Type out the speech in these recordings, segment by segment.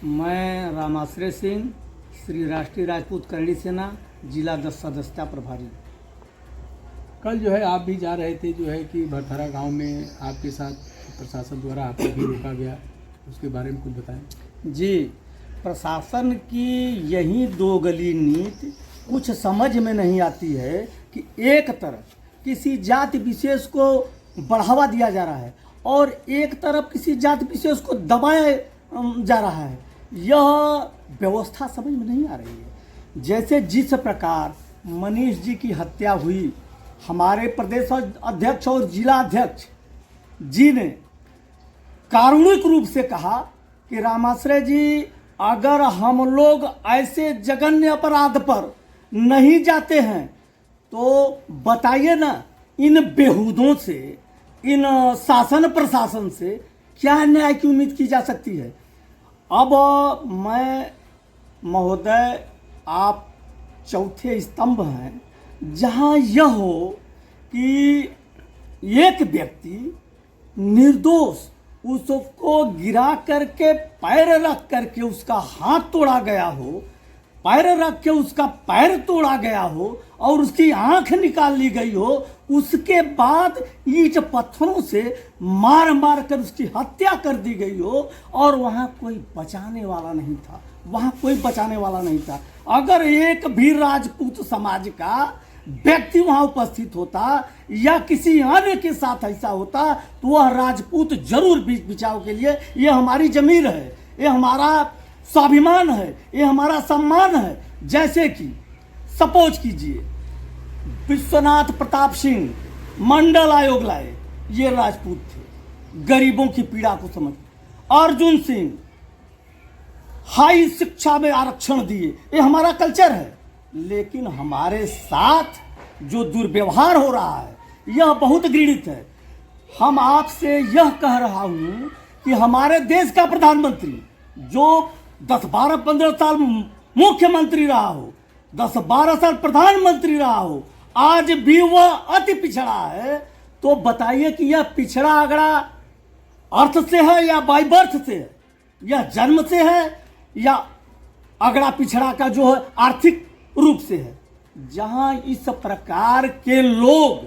मैं रामाश्रय सिंह, श्री राष्ट्रीय राजपूत करणी सेना, जिला 10 सदस्यता प्रभारी। कल जो है आप भी जा रहे थे जो है कि भरथरा गांव में आपके साथ प्रशासन द्वारा आपको भी रोका गया, उसके बारे में कुछ बताएं। जी, प्रशासन की यही दो गली नीति कुछ समझ में नहीं आती है कि एक तरफ किसी जाति विशेष को बढ़ावा दिया जा रहा है और एक तरफ किसी जाति विशेष को दबाया जा रहा है। यह व्यवस्था समझ में नहीं आ रही है। जैसे जिस प्रकार मनीष जी की हत्या हुई, हमारे प्रदेश अध्यक्ष और जिला अध्यक्ष जी ने कारुणिक रूप से कहा कि रामाश्रय जी, अगर हम लोग ऐसे जघन्य अपराध पर नहीं जाते हैं तो बताइए ना, इन बेहूदों से, इन शासन प्रशासन से क्या न्याय की उम्मीद की जा सकती है। अब मैं महोदय, आप चौथे स्तंभ हैं जहां यह हो कि एक व्यक्ति निर्दोष, उसको गिरा करके पैर रख करके उसका हाथ तोड़ा गया हो, पैर रख के उसका पैर तोड़ा गया हो और उसकी आंख निकाल ली गई हो, उसके बाद ईंट पत्थरों से मार मार कर उसकी हत्या कर दी गई हो और वहां कोई बचाने वाला नहीं था, वहां कोई बचाने वाला नहीं था। अगर एक भी राजपूत समाज का व्यक्ति वहां उपस्थित होता या किसी अन्य के साथ ऐसा होता तो वह राजपूत जरूर बीच बचाव के लिए, ये हमारी जमीर है, ये हमारा स्वाभिमान है, ये हमारा सम्मान है। जैसे कि सपोज कीजिए, विश्वनाथ प्रताप सिंह मंडल आयोग लाए, ये राजपूत थे, गरीबों की पीड़ा को समझ। अर्जुन सिंह हाई शिक्षा में आरक्षण दिए, ये हमारा कल्चर है। लेकिन हमारे साथ जो दुर्व्यवहार हो रहा है यह बहुत घृणित है। हम आपसे यह कह रहा हूं कि हमारे देश का प्रधानमंत्री जो 10-12-15 साल मुख्यमंत्री रहा हो, 10-12 साल प्रधानमंत्री रहा हो, आज भी वह अति पिछड़ा है, तो बताइए कि यह पिछड़ा अगड़ा अर्थ से है या बाय बर्थ से है, यह जन्म से है या अगड़ा पिछड़ा का जो है आर्थिक रूप से है। जहां इस प्रकार के लोग,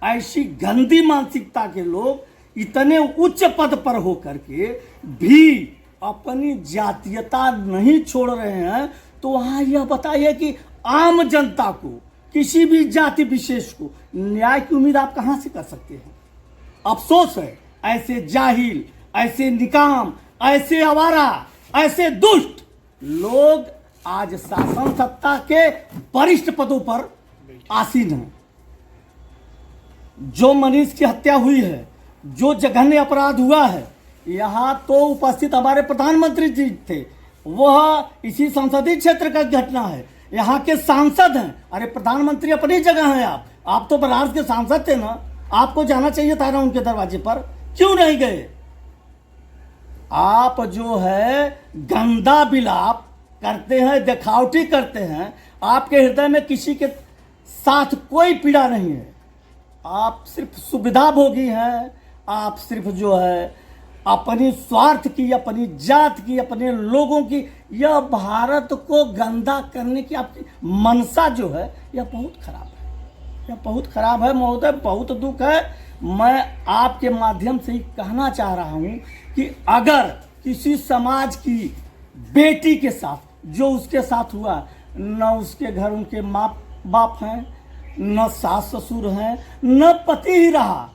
ऐसी गंदी मानसिकता के लोग इतने उच्च पद पर होकर के भी अपनी जातीयता नहीं छोड़ रहे हैं, तो वहां यह बताइए कि आम जनता को, किसी भी जाति विशेष को न्याय की उम्मीद आप कहां से कर सकते हैं। अफसोस है, ऐसे जाहिल, ऐसे निकाम, ऐसे आवारा, ऐसे दुष्ट लोग आज शासन सत्ता के वरिष्ठ पदों पर आसीन हैं। जो मनीष की हत्या हुई है, जो जघन्य अपराध हुआ है, यहाँ तो उपस्थित हमारे प्रधानमंत्री जी थे, वह इसी संसदीय क्षेत्र का घटना है, यहाँ के सांसद हैं। अरे प्रधानमंत्री अपनी जगह हैं, आप तो बनारस के सांसद थे ना, आपको जाना चाहिए था ना उनके दरवाजे पर, क्यों नहीं गए। आप जो है गंदा विलाप करते हैं, दिखावटी करते हैं, आपके हृदय में किसी के साथ कोई पीड़ा नहीं है, आप सिर्फ सुविधा भोगी हैं। आप सिर्फ जो है अपनी स्वार्थ की, अपनी जात की, अपने लोगों की, यह भारत को गंदा करने की आपकी मनसा जो है यह बहुत खराब है, यह बहुत खराब है महोदय, बहुत दुख है। मैं आपके माध्यम से ही कहना चाह रहा हूं कि अगर किसी समाज की बेटी के साथ जो उसके साथ हुआ, न उसके घर उनके माँ बाप हैं, न सास ससुर हैं, न पति ही रहा,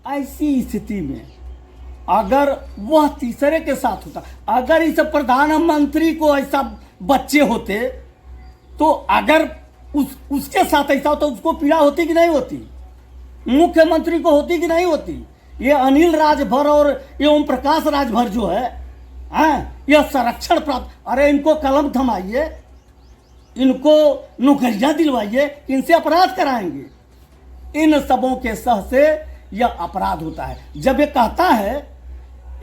ऐसी स्थिति में अगर वह तीसरे के साथ होता, अगर इस प्रधानमंत्री को ऐसा बच्चे होते तो अगर उसके साथ ऐसा होता, उसको पीड़ा होती कि नहीं होती, मुख्यमंत्री को होती कि नहीं होती। ये अनिल राजभर और ये ओम प्रकाश राजभर जो है, यह संरक्षण प्राप्त, अरे इनको कलम थमाइए, इनको नौकरियां दिलवाइए, इनसे अपराध कराएंगे। इन सबों के सह से यह अपराध होता है। जब ये कहता है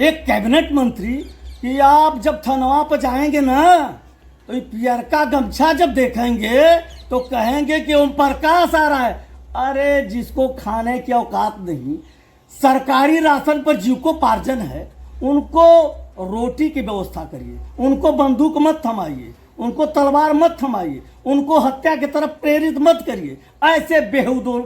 एक कैबिनेट मंत्री कि आप जब थनवा पर जाएंगे ना तो ये पियर का गमछा जब देखेंगे तो कहेंगे कि ओम प्रकाश आ रहा है। अरे जिसको खाने की औकात नहीं, सरकारी राशन पर जीविकोपार्जन है, उनको रोटी की व्यवस्था करिए, उनको बंदूक मत थमाइए, उनको तलवार मत थमाइए, उनको हत्या की तरफ प्रेरित मत करिए। ऐसे बेहुदों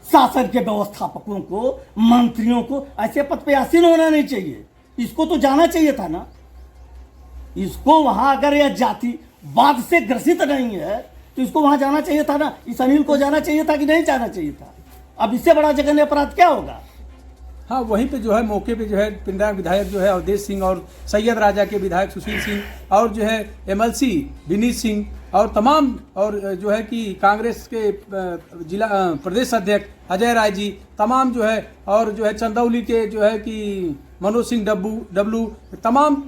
शासन के व्यवस्थापकों को, मंत्रियों को ऐसे पद पे आसीन होना नहीं चाहिए। इसको तो जाना चाहिए था ना। इसको वहां अगर यह जातिवाद से ग्रसित नहीं है तो इसको वहां जाना चाहिए था ना। इस अनिल को जाना चाहिए था कि नहीं जाना चाहिए था? अब इससे बड़ा जघन्य अपराध क्या होगा? हाँ, वहीं पे जो है मौके पे जो है पिंडरा विधायक जो है अवधेश सिंह और सैयद राजा के विधायक सुशील सिंह और जो है एमएलसी विनीत सिंह और तमाम और जो है कि कांग्रेस के जिला प्रदेश अध्यक्ष अजय राय जी तमाम जो है और जो है चंदौली के जो है कि मनोज सिंह डब्लू तमाम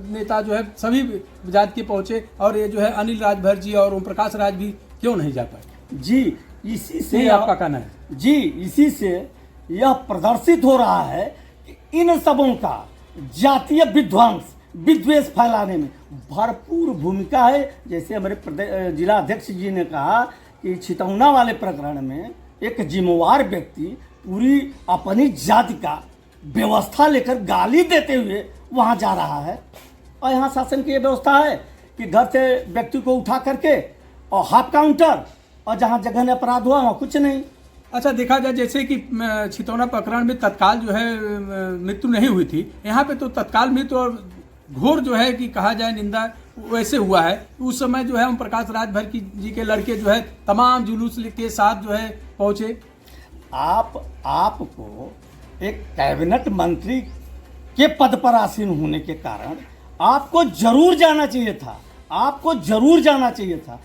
नेता जो है सभी जात के पहुंचे और ये जो है अनिल राजभर जी और ओम प्रकाश राज भी क्यों नहीं जा पाए? जी, इसी से यही आपका कहना है? जी, इसी से यह प्रदर्शित हो रहा है कि इन सबों का जातीय विद्वेष फैलाने में भरपूर भूमिका है। जैसे हमारे जिला अध्यक्ष जी ने कहा कि छितौना वाले प्रकरण में एक जिम्मेवार व्यक्ति पूरी अपनी जाति का व्यवस्था लेकर गाली देते हुए वहां जा रहा है, और यहाँ शासन की ये व्यवस्था है कि घर से व्यक्ति को उठा करके और हाफ काउंटर, और जहाँ जघन्य अपराध हुआ वहाँ कुछ नहीं। अच्छा, देखा जाए जैसे कि छितौना प्रकरण में तत्काल जो है मृत्यु नहीं हुई थी, यहाँ पे तो तत्काल मृत्यु और घोर जो है कि कहा जाए निंदा वैसे हुआ है। उस समय जो है ओम प्रकाश राजभर की जी के लड़के जो है तमाम जुलूस के साथ जो है पहुंचे। आपको एक कैबिनेट मंत्री के पद पर आसीन होने के कारण आपको जरूर जाना चाहिए था, आपको जरूर जाना चाहिए था।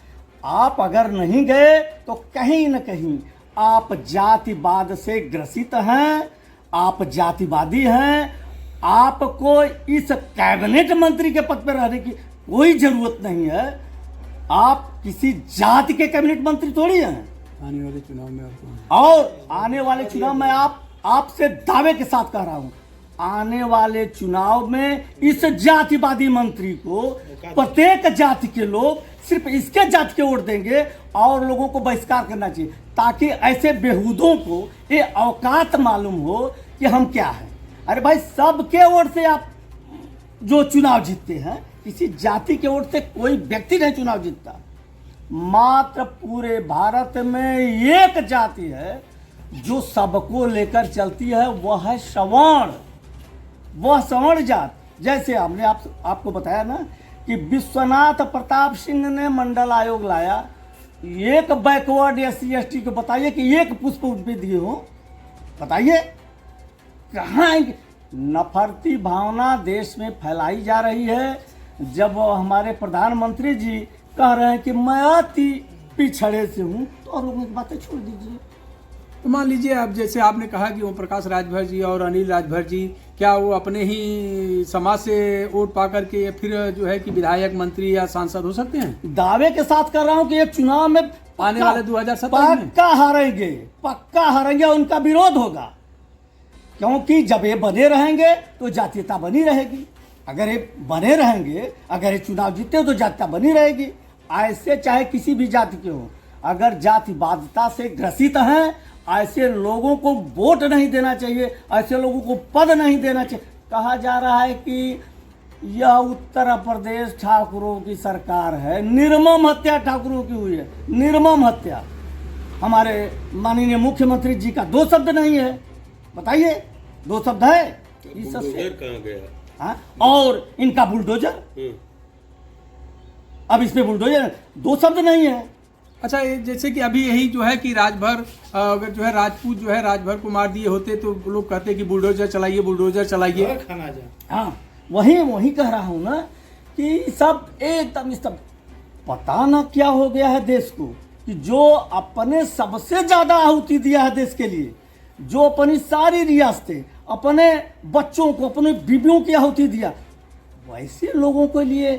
आप अगर नहीं गए तो कहीं न कहीं आप जातिवाद से ग्रसित हैं, आप जातिवादी हैं। आपको इस कैबिनेट मंत्री के पद पर रहने की कोई जरूरत नहीं है। आप किसी जाति के कैबिनेट मंत्री थोड़ी हैं। आने वाले चुनाव में और आने वाले चुनाव में आपसे दावे के साथ कह रहा हूं, आने वाले चुनाव में इस जातिवादी मंत्री को प्रत्येक जाति के लोग सिर्फ इसके जाति के वोट देंगे और लोगों को बहिष्कार करना चाहिए, ताकि ऐसे बेहूदों को ये औकात मालूम हो कि हम क्या हैं। अरे भाई, सबके वोट से आप जो चुनाव जीतते हैं, किसी जाति के वोट से कोई व्यक्ति नहीं चुनाव जीतता। मात्र पूरे भारत में एक जाति है जो सबको लेकर चलती है, वह है सवर्ण, वह सवर्ण जात। जैसे हमने आपको बताया ना कि विश्वनाथ प्रताप सिंह ने मंडल आयोग लाया, एक बैकवर्ड SC/ST को बताइए कि एक पुष्प उनपे दिए हो, बताइए कहाँ? नफरती भावना देश में फैलाई जा रही है। जब हमारे प्रधानमंत्री जी कह रहे हैं कि मैं अति पिछड़े से हूँ, तो और लोगों की बातें छोड़ दीजिए। तो मान लीजिए अब जैसे आपने कहा कि ओम प्रकाश राजभर जी और अनिल राजभर जी क्या वो अपने ही समाज से वोट पा करके फिर जो है कि विधायक मंत्री या सांसद हो सकते हैं? दावे के साथ कर रहा हूं कि एक चुनाव में आने वाले 2017 में पक्का हारेंगे, उनका विरोध होगा। क्योंकि जब ये बने रहेंगे तो जातीयता बनी रहेगी। अगर ये बने रहेंगे, अगर ये चुनाव जीते तो जातीयता बनी रहेगी। ऐसे चाहे किसी भी जाति के हो, अगर जातिवादिता से ग्रसित हैं, ऐसे लोगों को वोट नहीं देना चाहिए, ऐसे लोगों को पद नहीं देना चाहिए। कहा जा रहा है कि यह उत्तर प्रदेश ठाकुरों की सरकार है, निर्मम हत्या ठाकुरों की हुई है, निर्मम हत्या। हमारे माननीय मुख्यमंत्री जी का 2 शब्द नहीं है, बताइए 2 शब्द है? बुलडोजर कहाँ गया? हाँ? और इनका बुलडोजर, अब इसमें बुलडोजर 2 शब्द नहीं है। अच्छा, जैसे कि अभी यही जो है कि राजभर अगर जो है राजपूत जो है राजभर को मार दिए होते तो लोग कहते कि बुलडोजर चलाइए, बुलडोजर चलाइए। खाना जा। हाँ, वही कह रहा हूँ ना कि सब एकदम सब पता ना क्या हो गया है देश को, कि जो अपने सबसे ज्यादा आहुति दिया है देश के लिए, जो अपनी सारी रियासतें, अपने बच्चों को, अपने बीवियों की आहुति दिया, वैसे लोगों के लिए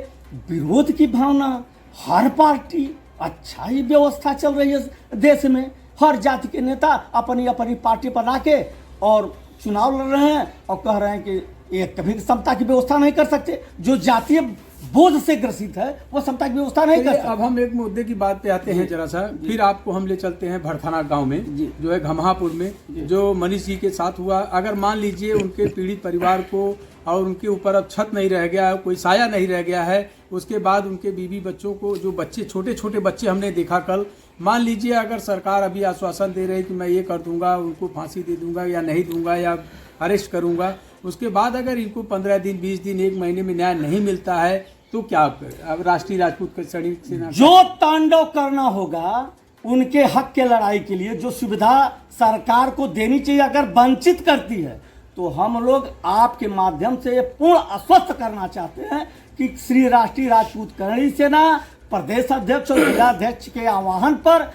विरोध की भावना। हर पार्टी, अच्छा ही व्यवस्था चल रही है देश में, हर जाति के नेता अपनी अपनी पार्टी बना के और चुनाव लड़ रहे हैं और कह रहे हैं कि ये कभी समता की व्यवस्था नहीं कर सकते। जो जातीय बोझ से ग्रसित है, वो समता की व्यवस्था नहीं कर चलिए, सकता। अब हम एक मुद्दे की बात पे आते हैं जरा सा, फिर आपको हम ले चलते हैं भड़थाना गांव में, जी। जो है घमहापुर में, जो मनीष जी के साथ हुआ। अगर मान लीजिए उनके पीड़ित परिवार को और उनके ऊपर अब छत नहीं रह गया है, कोई साया नहीं रह गया है, उसके बाद उनके बीवी बच्चों को, जो बच्चे छोटे छोटे बच्चे हमने देखा कल, मान लीजिए अगर सरकार अभी आश्वासन दे रही कि मैं ये कर दूंगा, उनको फांसी दे दूंगा या नहीं दूंगा या अरेस्ट करूंगा, उसके बाद अगर इनको 15 दिन 20 दिन 1 महीने में न्याय नहीं मिलता है तो क्या अब राष्ट्रीय राजपूत सैनिक सेना जो तांडव करना होगा उनके हक के लड़ाई के लिए, जो सुविधा सरकार को देनी चाहिए अगर वंचित करती है, तो हम लोग आपके माध्यम से पूर्ण आश्वस्त करना चाहते हैं कि श्री राष्ट्रीय राजपूत करणी सेना प्रदेश अध्यक्ष और जिलाध्यक्ष के आह्वान पर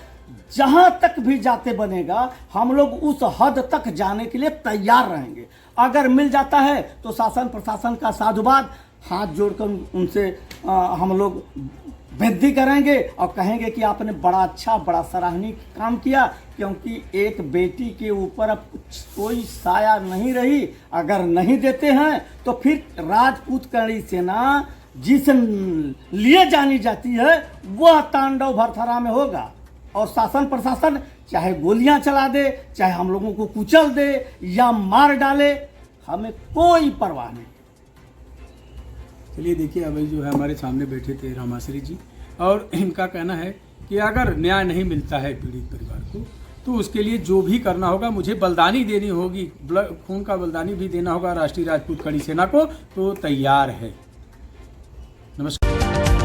जहां तक भी जाते बनेगा, हम लोग उस हद तक जाने के लिए तैयार रहेंगे। अगर मिल जाता है तो शासन प्रशासन का साधुवाद, हाथ जोड़कर उनसे हम लोग बेनती करेंगे और कहेंगे कि आपने बड़ा अच्छा, बड़ा सराहनीय काम किया, क्योंकि एक बेटी के ऊपर अब कोई साया नहीं रही। अगर नहीं देते हैं तो फिर राजपूत करणी सेना जिस लिए जानी जाती है वह तांडव भड़थाना में होगा, और शासन प्रशासन चाहे गोलियां चला दे, चाहे हम लोगों को कुचल दे या मार डाले, हमें कोई परवाह नहीं। चलिए देखिए, अभी जो है हमारे सामने बैठे थे रामाश्री जी, और इनका कहना है कि अगर न्याय नहीं मिलता है पीड़ित परिवार को तो उसके लिए जो भी करना होगा, मुझे बलिदानी देनी होगी, खून का बलिदानी भी देना होगा राष्ट्रीय राजपूत करणी सेना को, तो तैयार है। नमस्कार।